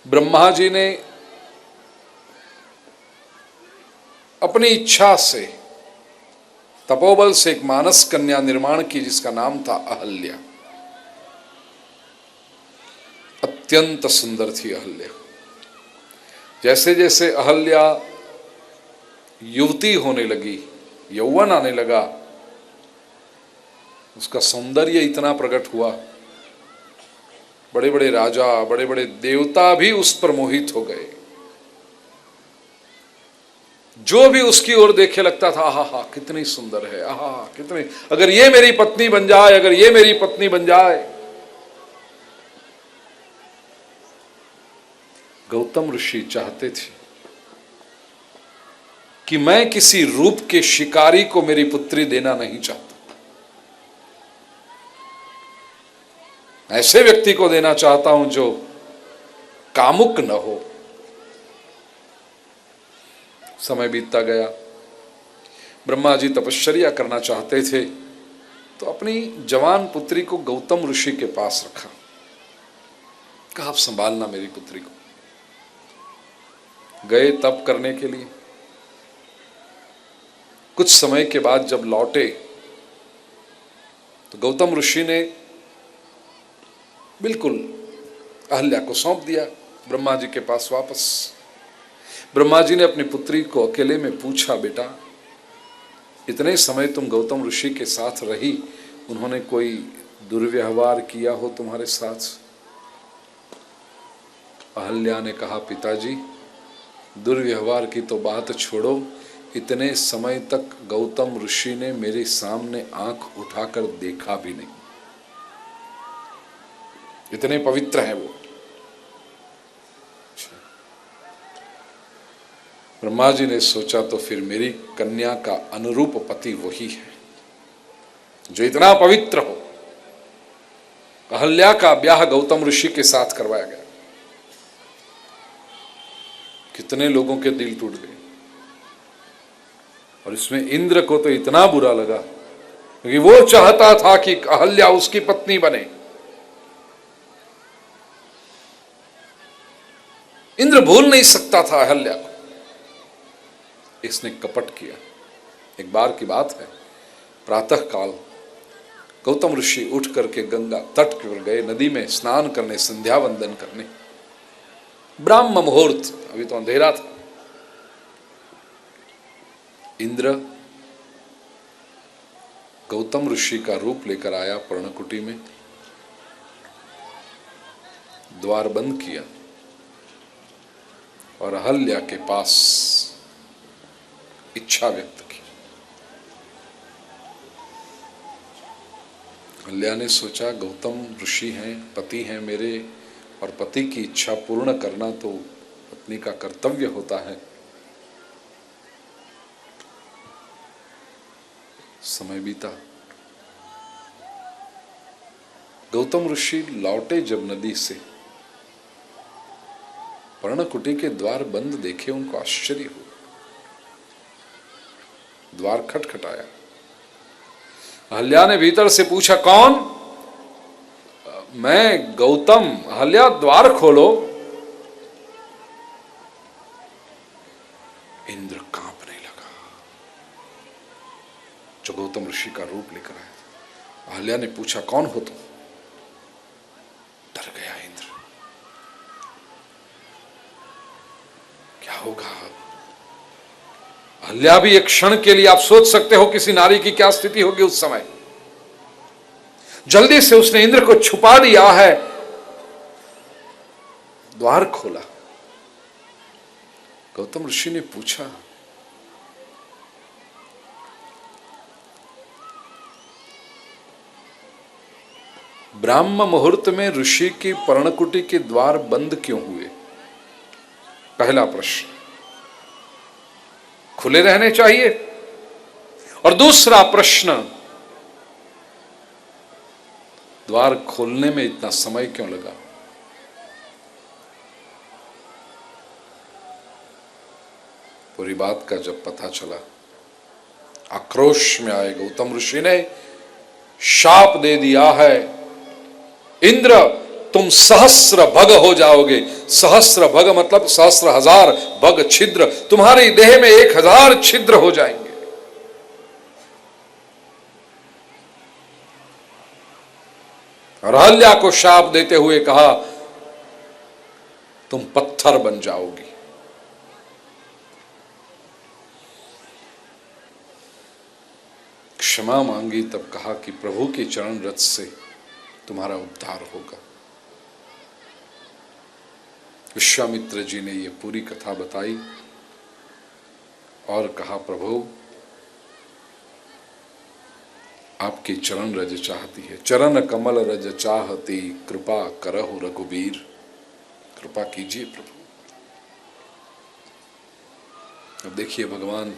ब्रह्मा जी ने अपनी इच्छा से, तपोबल से एक मानस कन्या निर्माण की जिसका नाम था अहल्या। अत्यंत सुंदर थी अहल्या। जैसे जैसे अहल्या युवती होने लगी, यौवन आने लगा, उसका सौंदर्य इतना प्रकट हुआ, बड़े बड़े राजा, बड़े बड़े देवता भी उस पर मोहित हो गए। जो भी उसकी ओर देखे लगता था, आहा हा कितनी सुंदर है, आहा कितनी, अगर ये मेरी पत्नी बन जाए, अगर ये मेरी पत्नी बन जाए। गौतम ऋषि चाहते थे कि मैं किसी रूप के शिकारी को मेरी पुत्री देना नहीं चाहता, ऐसे व्यक्ति को देना चाहता हूं जो कामुक न हो। समय बीतता गया, ब्रह्मा जी तपश्चर्या करना चाहते थे, तो अपनी जवान पुत्री को गौतम ऋषि के पास रखा, कहा आप संभालना मेरी पुत्री को। गए तप करने के लिए। कुछ समय के बाद जब लौटे तो गौतम ऋषि ने बिल्कुल अहल्या को सौंप दिया ब्रह्मा जी के पास वापस। ब्रह्मा जी ने अपनी पुत्री को अकेले में पूछा, बेटा इतने समय तुम गौतम ऋषि के साथ रही, उन्होंने कोई दुर्व्यवहार किया हो तुम्हारे साथ? अहल्या ने कहा, पिताजी दुर्व्यवहार की तो बात छोड़ो, इतने समय तक गौतम ऋषि ने मेरे सामने आंख उठाकर देखा भी नहीं, इतने पवित्र हैं वो। ब्रह्मा जी ने सोचा तो फिर मेरी कन्या का अनुरूप पति वही है जो इतना पवित्र हो। अहल्या का ब्याह गौतम ऋषि के साथ करवाया गया। कितने लोगों के दिल टूट गए, और इसमें इंद्र को तो इतना बुरा लगा क्योंकि वो चाहता था कि अहल्या उसकी पत्नी बने। इंद्र भूल नहीं सकता था अहल्या को। इसने कपट किया। एक बार की बात है, प्रातः काल गौतम ऋषि उठ करके गंगा तट पर गए, नदी में स्नान करने, संध्या वंदन करने। ब्राह्म मुहूर्त, अभी तो अंधेरा था। इंद्र गौतम ऋषि का रूप लेकर आया पर्णकुटी में, द्वार बंद किया और अहल्या के पास इच्छा व्यक्त की। अहल्या ने सोचा गौतम ऋषि हैं, पति हैं मेरे, और पति की इच्छा पूर्ण करना तो पत्नी का कर्तव्य होता है। समय बीता। गौतम ऋषि लौटे जब नदी से, पर्णकुटी के द्वार बंद देखे उनको आश्चर्य हुआ। द्वार खटखटाया। अहल्या ने भीतर से पूछा, कौन? मैं गौतम। अहल्या द्वार खोलो। इंद्र कांपने लगा जो गौतम ऋषि का रूप लेकर आया था। अहल्या ने पूछा, कौन हो तुम? डर गया इंद्र, क्या होगा? अहल्या भी एक क्षण के लिए, आप सोच सकते हो किसी नारी की क्या स्थिति होगी उस समय। जल्दी से उसने इंद्र को छुपा दिया है, द्वार खोला। गौतम ऋषि ने पूछा, ब्राह्म मुहूर्त में ऋषि की पर्णकुटी के द्वार बंद क्यों हुए? पहला प्रश्न। खुले रहने चाहिए। और दूसरा प्रश्न, द्वार खोलने में इतना समय क्यों लगा? पूरी बात का जब पता चला, आक्रोश में आए गौतम ऋषि ने शाप दे दिया है, इंद्र तुम सहस्र भग हो जाओगे। सहस्र भग मतलब सहस्र हजार भग छिद्र, तुम्हारी देह में 1000 छिद्र हो जाएंगे। और अहल्या को शाप देते हुए कहा तुम पत्थर बन जाओगी। क्षमा मांगी, तब कहा कि प्रभु के चरण रज से तुम्हारा उद्धार होगा। विश्वामित्र जी ने यह पूरी कथा बताई और कहा प्रभु आपकी चरण रज चाहती है, चरण कमल रज चाहती, कृपा करहु रघुबीर, कृपा कीजिए प्रभु। अब देखिए भगवान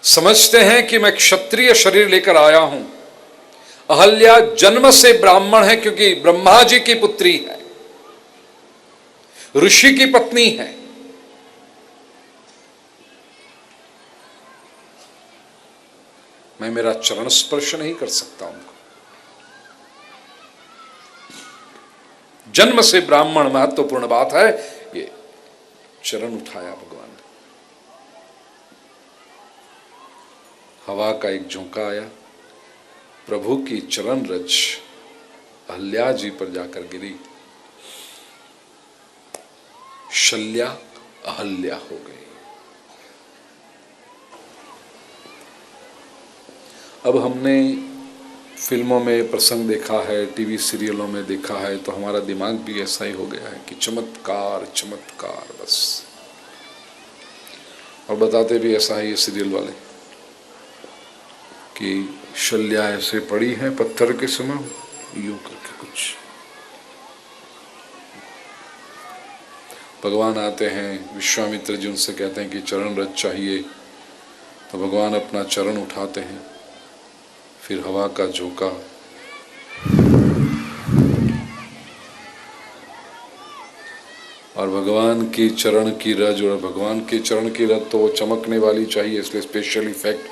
समझते हैं कि मैं क्षत्रिय शरीर लेकर आया हूं। अहल्या जन्म से ब्राह्मण है क्योंकि ब्रह्मा जी की पुत्री है, ऋषि की पत्नी है। मैं मेरा चरण स्पर्श नहीं कर सकता उनको। जन्म से ब्राह्मण, महत्वपूर्ण बात है ये। चरण उठाया भगवान ने, हवा का एक झोंका आया, प्रभु की चरण रज अहल्या जी पर जाकर गिरी। शल्या अहल्या हो गई। अब हमने फिल्मों में प्रसंग देखा है, टीवी सीरियलों में देखा है, तो हमारा दिमाग भी ऐसा ही हो गया है कि चमत्कार चमत्कार बस। और बताते भी ऐसा है ये सीरियल वाले कि शल्या ऐसे पड़ी है पत्थर के समय, यूं करके कुछ। भगवान आते हैं, विश्वामित्र जी उनसे कहते हैं कि चरण रज चाहिए, तो भगवान अपना चरण उठाते हैं। फिर हवा का झोंका, और भगवान की चरण की रज, और भगवान के चरण की रज तो वो चमकने वाली चाहिए, इसलिए स्पेशल इफेक्ट,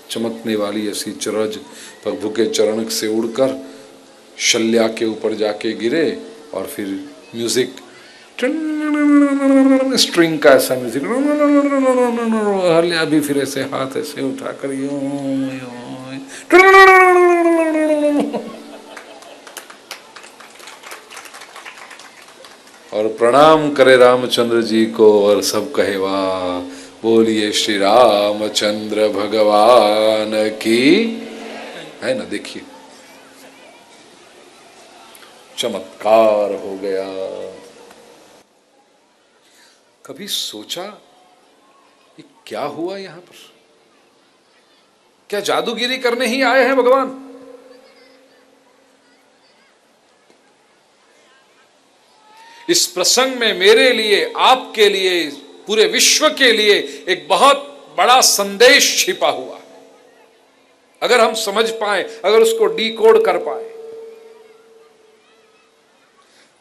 चमकने वाली ऐसी रज प्रभु के चरण से उड़कर शल्या के ऊपर जाके गिरे। और फिर म्यूजिक, स्ट्रिंग का ऐसा म्यूजिक, हल्या भी फिर ऐसे हाथ ऐसे उठाकर और प्रणाम करे रामचंद्र जी को, और सब कहे वाह, बोलिए श्री रामचंद्र भगवान की। है ना, देखिए चमत्कार हो गया। कभी सोचा ये क्या हुआ यहां पर? क्या जादूगिरी करने ही आए हैं भगवान? इस प्रसंग में मेरे लिए, आपके लिए, पूरे विश्व के लिए एक बहुत बड़ा संदेश छिपा हुआ है। अगर हम समझ पाए, अगर उसको डिकोड कर पाए।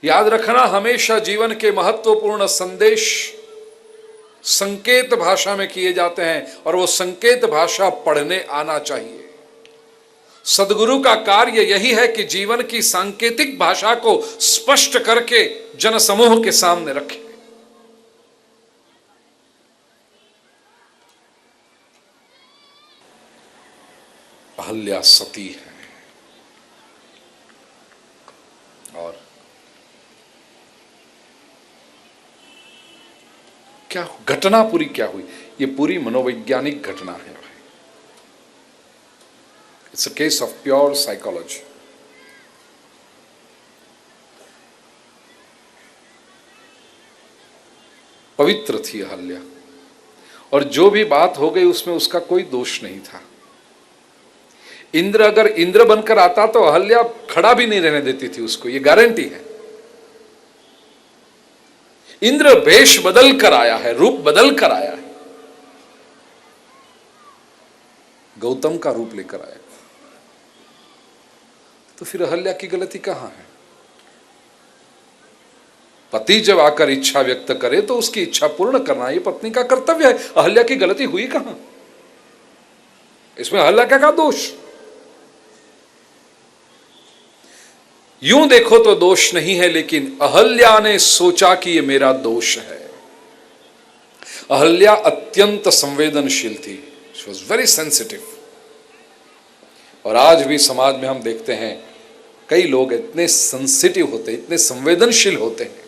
याद रखना, हमेशा जीवन के महत्वपूर्ण संदेश संकेत भाषा में किए जाते हैं, और वो संकेत भाषा पढ़ने आना चाहिए। सदगुरु का कार्य यही है कि जीवन की सांकेतिक भाषा को स्पष्ट करके जनसमूह के सामने रखें। अहल्या सती है, और क्या घटना पूरी क्या हुई? ये पूरी मनोवैज्ञानिक घटना है। It's a case of pure psychology. पवित्र थी अहल्या, और जो भी बात हो गई उसमें उसका कोई दोष नहीं था। इंद्र अगर इंद्र बनकर आता तो अहल्या खड़ा भी नहीं रहने देती थी उसको, ये गारंटी है। इंद्र वेश बदल कर आया है, रूप बदल कर आया है, गौतम का रूप लेकर आया। तो फिर अहल्या की गलती कहां है? पति जब आकर इच्छा व्यक्त करे तो उसकी इच्छा पूर्ण करना ये पत्नी का कर्तव्य है। अहल्या की गलती हुई कहां? इसमें अहल्या का दोष? यूं देखो तो दोष नहीं है, लेकिन अहल्या ने सोचा कि ये मेरा दोष है। अहल्या अत्यंत संवेदनशील थी, शी वॉज वेरी सेंसिटिव। और आज भी समाज में हम देखते हैं कई लोग इतने सेंसिटिव होते, इतने संवेदनशील होते हैं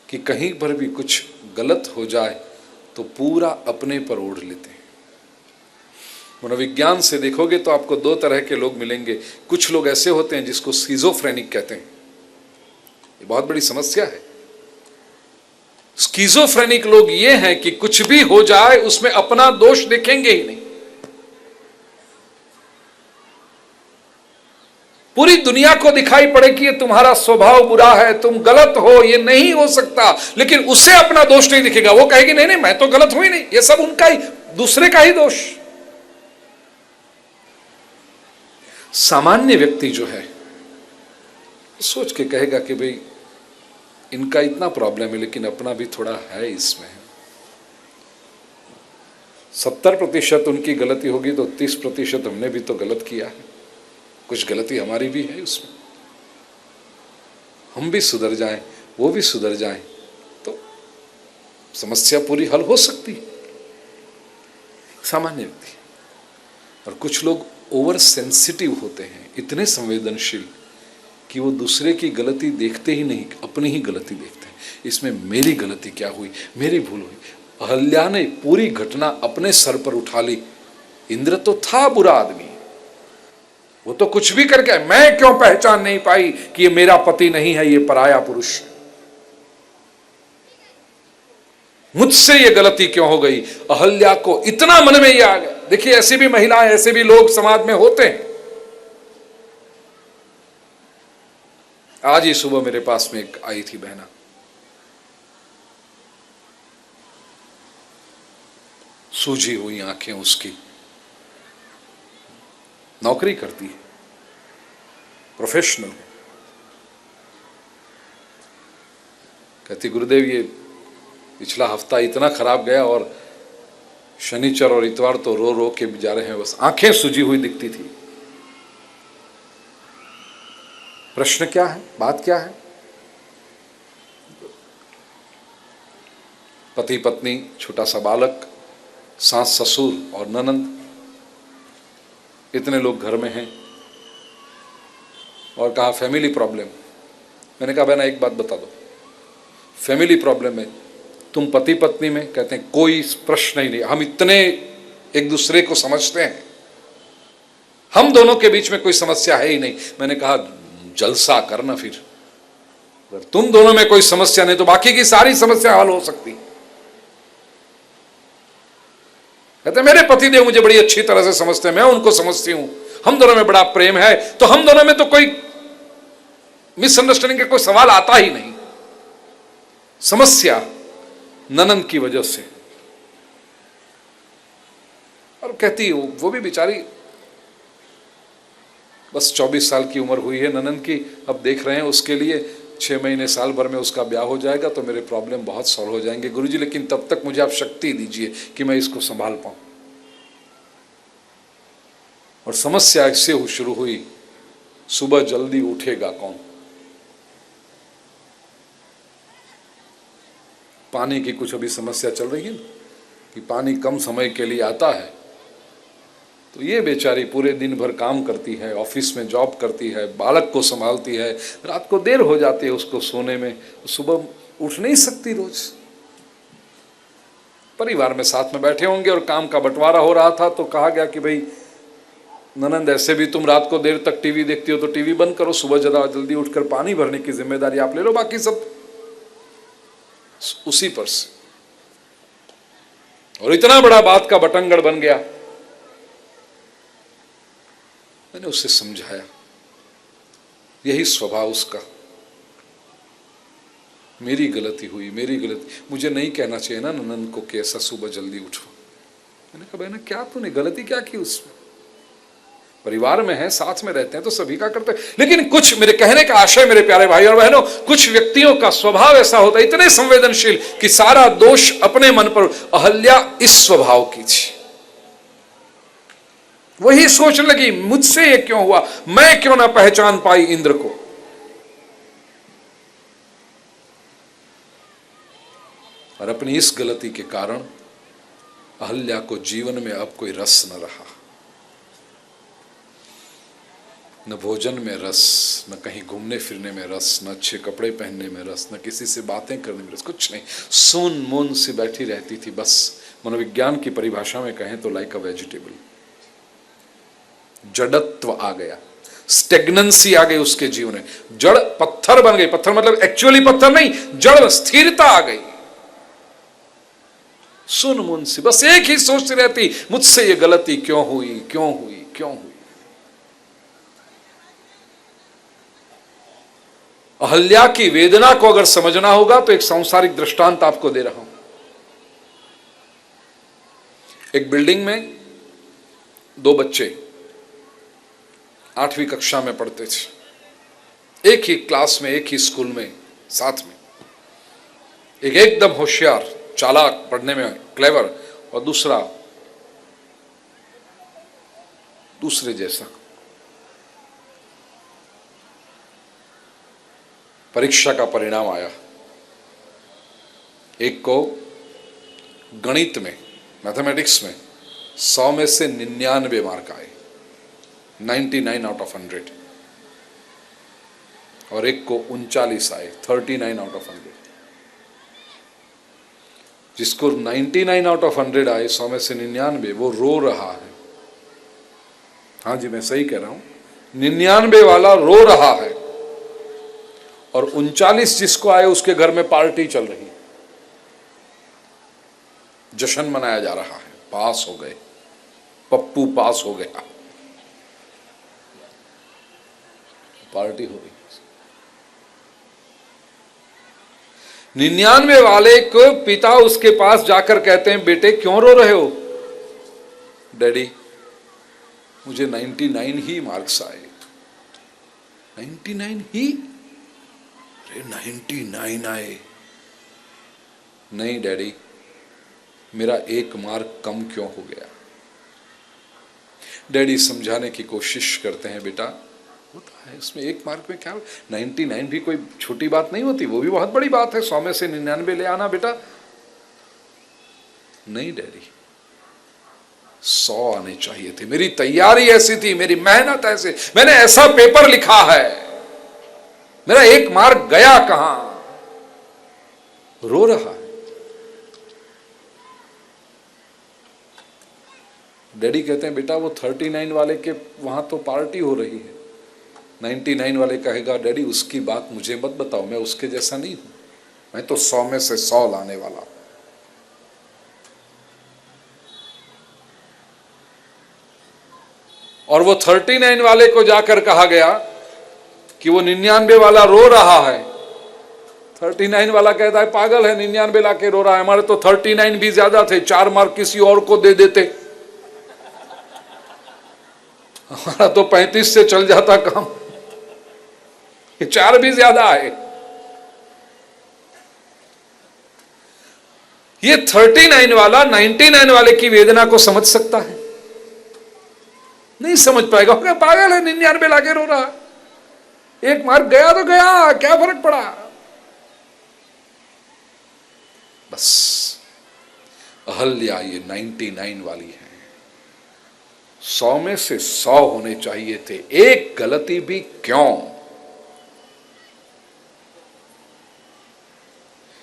कि कहीं पर भी कुछ गलत हो जाए तो पूरा अपने पर ओढ़ लेते हैं। मनोविज्ञान से देखोगे तो आपको दो तरह के लोग मिलेंगे। कुछ लोग ऐसे होते हैं जिसको स्किज़ोफ्रेनिक कहते हैं, ये बहुत बड़ी समस्या है। स्किज़ोफ्रेनिक लोग ये हैं कि कुछ भी हो जाए उसमें अपना दोष देखेंगे ही नहीं। पूरी दुनिया को दिखाई पड़े कि ये तुम्हारा स्वभाव बुरा है, तुम गलत हो, ये नहीं हो सकता, लेकिन उसे अपना दोष नहीं दिखेगा। वो कहेगी नहीं नहीं मैं तो गलत हुई नहीं, ये सब उनका ही, दूसरे का ही दोष। सामान्य व्यक्ति जो है सोच के कहेगा कि भाई इनका इतना प्रॉब्लम है लेकिन अपना भी थोड़ा है इसमें। 70% उनकी गलती होगी तो 30% हमने भी तो गलत किया है, कुछ गलती हमारी भी है उसमें। हम भी सुधर जाएं, वो भी सुधर जाएं तो समस्या पूरी हल हो सकती है। सामान्य व्यक्ति। और कुछ लोग ओवर सेंसिटिव होते हैं, इतने संवेदनशील कि वो दूसरे की गलती देखते ही नहीं, अपनी ही गलती देखते हैं। इसमें मेरी गलती क्या हुई, मेरी भूल हुई। अहल्या ने पूरी घटना अपने सर पर उठा ली। इंद्र तो था बुरा आदमी, वो तो कुछ भी करके, मैं क्यों पहचान नहीं पाई कि ये मेरा पति नहीं है, ये पराया पुरुष है, मुझसे ये गलती क्यों हो गई। अहल्या को इतना मन में ये आ गया। देखिए ऐसी भी महिलाएं, ऐसे भी लोग समाज में होते हैं। आज ही सुबह मेरे पास में एक आई थी बहना, सूजी हुई आंखें उसकी, नौकरी करती है, प्रोफेशनल है। कहती गुरुदेव ये पिछला हफ्ता इतना खराब गया और शनिचर और इतवार तो रो रो के जा रहे हैं, बस आंखें सूजी हुई दिखती थी। प्रश्न क्या है, बात क्या है? पति पत्नी, छोटा सा बालक, सास ससुर और ननंद, इतने लोग घर में हैं। और कहा फैमिली प्रॉब्लम। मैंने कहा बहना एक बात बता दो, फैमिली प्रॉब्लम है, तुम पति पत्नी में, कहते हैं कोई प्रश्न ही नहीं, हम इतने एक दूसरे को समझते हैं, हम दोनों के बीच में कोई समस्या है ही नहीं। मैंने कहा जलसा करना, फिर अगर तुम दोनों में कोई समस्या नहीं तो बाकी की सारी समस्या हल हो सकती। कहते मेरे पतिदेव मुझे बड़ी अच्छी तरह से समझते हैं, मैं उनको समझती हूं, हम दोनों में बड़ा प्रेम है, तो हम दोनों में तो कोई मिसअंडरस्टैंडिंग का कोई सवाल आता ही नहीं। समस्या ननंद की वजह से। और कहती वो भी बेचारी बस 24 साल की उम्र हुई है ननंद की, अब देख रहे हैं उसके लिए 6 महीने साल भर में उसका ब्याह हो जाएगा तो मेरे प्रॉब्लम बहुत सॉल्व हो जाएंगे गुरुजी, लेकिन तब तक मुझे आप शक्ति दीजिए कि मैं इसको संभाल पाऊं। और समस्या इससे शुरू हुई, सुबह जल्दी उठेगा कौन? पानी की कुछ अभी समस्या चल रही है ना, कि पानी कम समय के लिए आता है, तो ये बेचारी पूरे दिन भर काम करती है, ऑफिस में जॉब करती है, बालक को संभालती है, रात को देर हो जाती है उसको सोने में, सुबह उठ नहीं सकती रोज। परिवार में साथ में बैठे होंगे और काम का बंटवारा हो रहा था, तो कहा गया कि भाई ननंद ऐसे भी तुम रात को देर तक टीवी देखती हो तो टीवी बंद करो, सुबह ज़्यादा जल्दी उठकर पानी भरने की जिम्मेदारी आप ले लो, बाकी सब उसी पर से। और इतना बड़ा बात का बटंगड़ बन गया। मैंने उसे समझाया, यही स्वभाव उसका, मेरी गलती हुई, मेरी गलती, मुझे नहीं कहना चाहिए ना ननंद को कि ऐसा सुबह जल्दी उठो। मैंने कहा बहना क्या तूने गलती क्या की उसमें? परिवार में है, साथ में रहते हैं तो सभी का करते हैं, लेकिन कुछ, मेरे कहने का आशय मेरे प्यारे भाई और बहनों, कुछ व्यक्तियों का स्वभाव ऐसा होता है, इतने संवेदनशील कि सारा दोष अपने मन पर। अहल्या इस स्वभाव की थी, वही सोचने लगी मुझसे ये क्यों हुआ, मैं क्यों ना पहचान पाई इंद्र को। और अपनी इस गलती के कारण अहल्या को जीवन में अब कोई रस न रहा, न भोजन में रस, न कहीं घूमने फिरने में रस, न अच्छे कपड़े पहनने में रस, न किसी से बातें करने में रस, कुछ नहीं। सून मून से बैठी रहती थी बस। मनोविज्ञान की परिभाषा में कहें तो लाइक अ वेजिटेबल। जड़त्व आ गया, स्टेग्नेंसी आ गई उसके जीवन में, जड़ पत्थर बन गई। पत्थर मतलब एक्चुअली पत्थर नहीं, जड़ स्थिरता आ गई। सुन मुन से बस एक ही सोचती रहती, मुझसे ये गलती क्यों हुई, क्यों हुई, क्यों हुई। अहल्या की वेदना को अगर समझना होगा तो एक सांसारिक दृष्टांत आपको दे रहा हूं। एक बिल्डिंग में दो बच्चे 8वीं कक्षा में पढ़ते थे, एक ही क्लास में, एक ही स्कूल में, साथ में। एक एकदम होशियार, चालाक, पढ़ने में क्लेवर, और दूसरे जैसा। परीक्षा का परिणाम आया, एक को गणित में, मैथमेटिक्स में 100 में से 99 मार्क आए, 99 आउट ऑफ 100, और एक को 39 आए, 39 आउट ऑफ 100। जिसको 99 आउट ऑफ 100 आए, 100 में से 99, वो रो रहा है। हाँ जी, मैं सही कह रहा हूं, 99 वाला रो रहा है, और 39 जिसको आए उसके घर में पार्टी चल रही है, जश्न मनाया जा रहा है, पास हो गए, पप्पू पास हो गया, पार्टी हो गई। 99 वाले को पिता उसके पास जाकर कहते हैं, बेटे क्यों रो रहे हो? डैडी मुझे 99 ही मार्क्स आए। 99 ही? अरे 99 आए? नहीं डैडी, मेरा 1 मार्क कम क्यों हो गया? डैडी समझाने की कोशिश करते हैं, बेटा होता है, इसमें 1 मार्क में क्या, 99 भी कोई छोटी बात नहीं होती, वो भी बहुत बड़ी बात है, 100 में से 99 ले आना बेटा। नहीं डैडी, 100 आने चाहिए थे, मेरी तैयारी ऐसी थी, मेरी मेहनत ऐसे, मैंने ऐसा पेपर लिखा है, मेरा 1 मार्क गया कहां? रो रहा है। डैडी कहते हैं, बेटा वो 39 वाले के वहां तो पार्टी हो रही है। 99 वाले कहेगा, डैडी उसकी बात मुझे मत बताओ, मैं उसके जैसा नहीं हूं, मैं तो 100 में से 100 लाने वाला हूं। और वो 39 वाले को जाकर कहा गया कि वो 99 वाला रो रहा है। 39 वाला कहता है, पागल है, 99 लाके रो रहा है, हमारे तो 39 भी ज्यादा थे, 4 मार्क किसी और को दे देते, हमारा तो 35 से चल जाता काम, ये 4 भी ज्यादा है। ये 39 वाला 99 वाले की वेदना को समझ सकता है? नहीं समझ पाएगा, क्या पागल है, 99 लाके रो रहा, 1 मार्क गया तो गया, क्या फर्क पड़ा। बस अहल्या ये 99 वाली है, 100 में से 100 होने चाहिए थे, 1 गलती भी क्यों?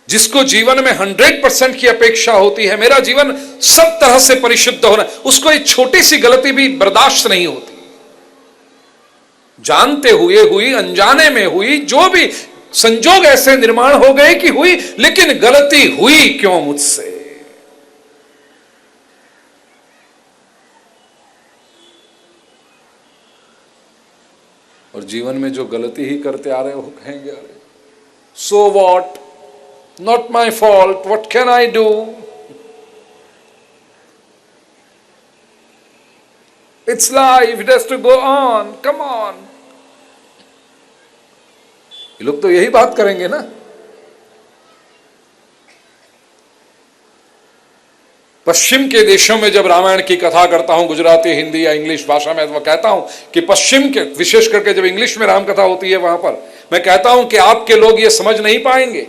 जिसको जीवन में 100% की अपेक्षा होती है, मेरा जीवन सब तरह से परिशुद्ध होना, उसको एक छोटी सी गलती भी बर्दाश्त नहीं होती। जानते हुए हुई, अनजाने में हुई, जो भी संजोग ऐसे निर्माण हो गए कि हुई, लेकिन गलती हुई क्यों मुझसे? और जीवन में जो गलती ही करते आ रहे हो, कहेंगे अरे so what, not my fault, what can I do, it's life, it has to go on, come on. ये लोग तो यही बात करेंगे ना। पश्चिम के देशों में जब रामायण की कथा करता हूं, गुजराती, हिंदी या इंग्लिश भाषा में, तो मैं कहता हूं कि पश्चिम के, विशेष करके जब इंग्लिश में राम कथा होती है वहां पर, मैं कहता हूं कि आपके लोग ये समझ नहीं पाएंगे,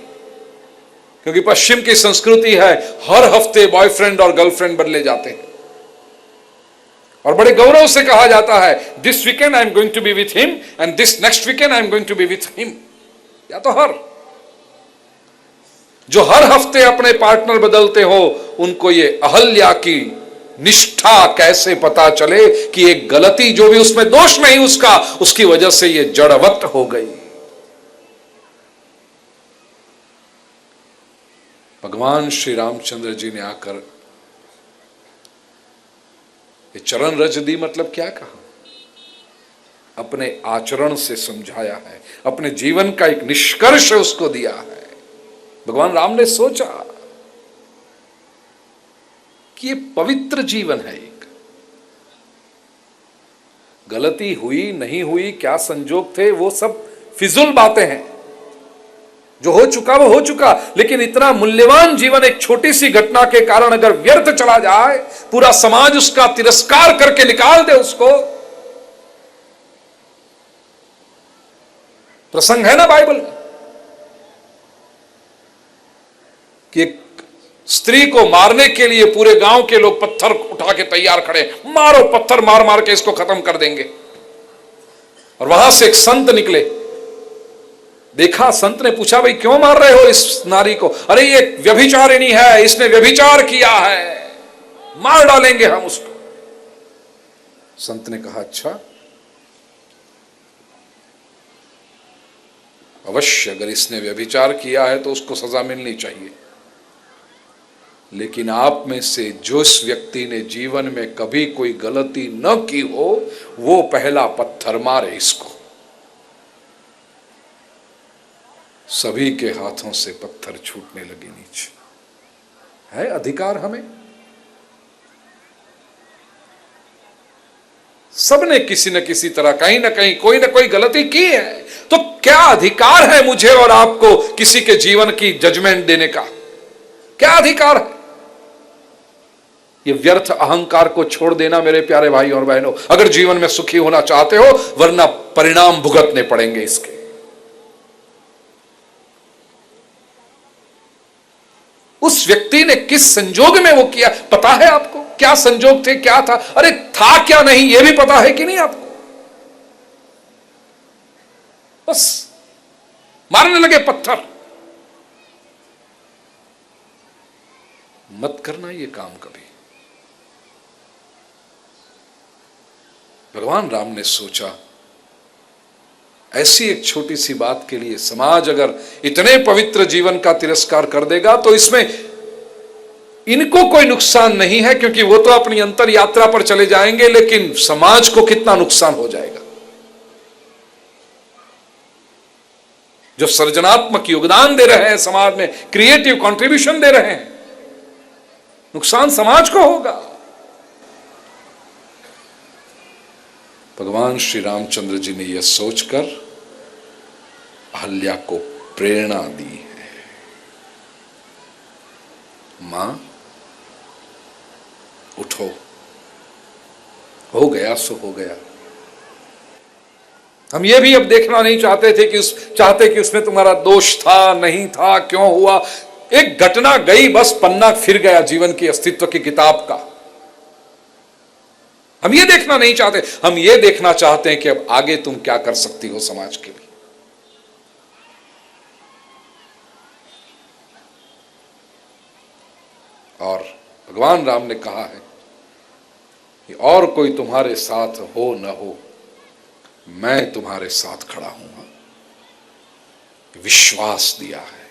क्योंकि पश्चिम की संस्कृति है हर हफ्ते बॉयफ्रेंड और गर्लफ्रेंड बदले जाते हैं, और बड़े गौरव से कहा जाता है this weekend I am going to be with him and this next weekend I am going to be with him. या तो जो हर हफ्ते अपने पार्टनर बदलते हो, उनको ये अहल्या की निष्ठा कैसे पता चले कि एक गलती, जो भी उसमें दोष नहीं उसका, उसकी वजह से ये जड़वत हो गई। भगवान श्री रामचंद्र जी ने आकर ये चरण रज दी, मतलब क्या कहा? अपने आचरण से समझाया है, अपने जीवन का एक निष्कर्ष उसको दिया है। भगवान राम ने सोचा कि ये पवित्र जीवन है, एक गलती हुई नहीं हुई, क्या संजोग थे, वो सब फिजूल बातें हैं, जो हो चुका वो हो चुका, लेकिन इतना मूल्यवान जीवन एक छोटी सी घटना के कारण अगर व्यर्थ चला जाए, पूरा समाज उसका तिरस्कार करके निकाल दे उसको। प्रसंग है ना बाइबल में कि एक स्त्री को मारने के लिए पूरे गांव के लोग पत्थर उठा के तैयार खड़े, मारो पत्थर, मार मार के इसको खत्म कर देंगे। और वहां से एक संत निकले, देखा, संत ने पूछा भाई क्यों मार रहे हो इस नारी को? अरे ये व्यभिचारिणी है, इसने व्यभिचार किया है, मार डालेंगे हम उसको। संत ने कहा अच्छा, अवश्य अगर इसने व्यभिचार किया है तो उसको सजा मिलनी चाहिए, लेकिन आप में से जिस व्यक्ति ने जीवन में कभी कोई गलती न की हो, वो पहला पत्थर मारे इसको। सभी के हाथों से पत्थर छूटने लगे नीचे। है अधिकार हमें, सबने किसी न किसी तरह कहीं ना कहीं कोई ना कोई गलती की है, तो क्या अधिकार है मुझे और आपको किसी के जीवन की जजमेंट देने का? क्या अधिकार है? ये व्यर्थ अहंकार को छोड़ देना मेरे प्यारे भाई और बहनों, अगर जीवन में सुखी होना चाहते हो, वरना परिणाम भुगतने पड़ेंगे इसके। उस व्यक्ति ने किस संजोग में वो किया, पता है आपको? क्या संजोग थे, क्या था? अरे था क्या नहीं, ये भी पता है कि नहीं आपको? बस मारने लगे पत्थर। मत करना ये काम कभी। भगवान राम ने सोचा ऐसी एक छोटी सी बात के लिए समाज अगर इतने पवित्र जीवन का तिरस्कार कर देगा, तो इसमें इनको कोई नुकसान नहीं है, क्योंकि वो तो अपनी अंतर यात्रा पर चले जाएंगे, लेकिन समाज को कितना नुकसान हो जाएगा। जो सृजनात्मक योगदान दे रहे हैं समाज में, क्रिएटिव कंट्रीब्यूशन दे रहे हैं, नुकसान समाज को होगा। भगवान श्री रामचंद्र जी ने यह सोचकर अहल्या को प्रेरणा दी है, मां उठो, हो गया सो हो गया। हम ये भी अब देखना नहीं चाहते थे कि उसमें तुम्हारा दोष था नहीं था, क्यों हुआ। एक घटना गई, बस पन्ना फिर गया जीवन की अस्तित्व की किताब का। हम ये देखना नहीं चाहते, हम ये देखना चाहते हैं कि अब आगे तुम क्या कर सकती हो समाज के लिए। और भगवान राम ने कहा है कि और कोई तुम्हारे साथ हो न हो, मैं तुम्हारे साथ खड़ा हूं। विश्वास दिया है।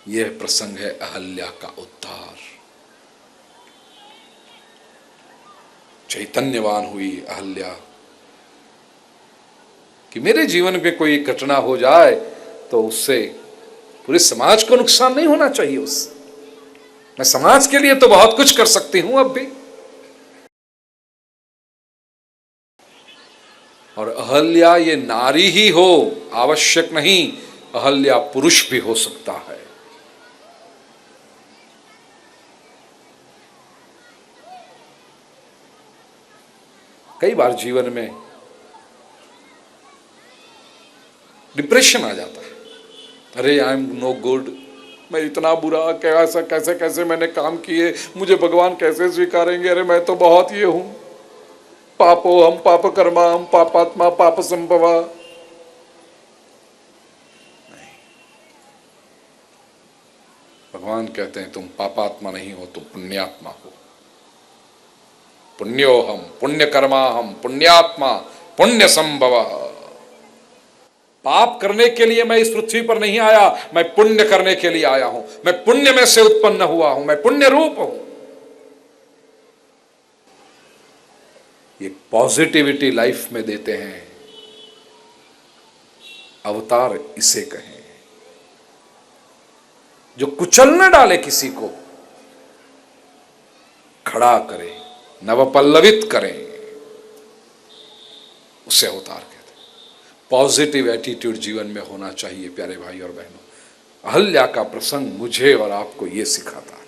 यह प्रसंग है अहल्या का उद्धार। चैतन्यवान हुई अहल्या कि मेरे जीवन में कोई घटना हो जाए तो उससे पूरे समाज को नुकसान नहीं होना चाहिए। उससे मैं समाज के लिए तो बहुत कुछ कर सकती हूं अब भी। और अहल्या ये नारी ही हो आवश्यक नहीं, अहल्या पुरुष भी हो सकता है। कई बार जीवन में डिप्रेशन आ जाता है, अरे आई एम नो गुड, मैं इतना बुरा, कैसा कैसे कैसे मैंने काम किए, मुझे भगवान कैसे स्वीकारेंगे, अरे मैं तो बहुत ये हूं, पापो हम पाप कर्मा हम पापात्मा पाप संभवा। नहीं, भगवान कहते हैं तुम पापात्मा नहीं हो, तुम पुण्यात्मा हो। पुण्यो हम पुण्य कर्मा हम पुण्यात्मा पुण्य संभव। पाप करने के लिए मैं इस पृथ्वी पर नहीं आया, मैं पुण्य करने के लिए आया हूं, मैं पुण्य में से उत्पन्न हुआ हूं, मैं पुण्य रूप हूं। ये पॉजिटिविटी लाइफ में देते हैं, अवतार इसे कहें। जो कुचल न डाले किसी को, खड़ा करे, नवपल्लवित करें, उसे अवतार कहते हैं। पॉजिटिव एटीट्यूड जीवन में होना चाहिए प्यारे भाई और बहनों। अहल्या का प्रसंग मुझे और आपको ये सिखाता है।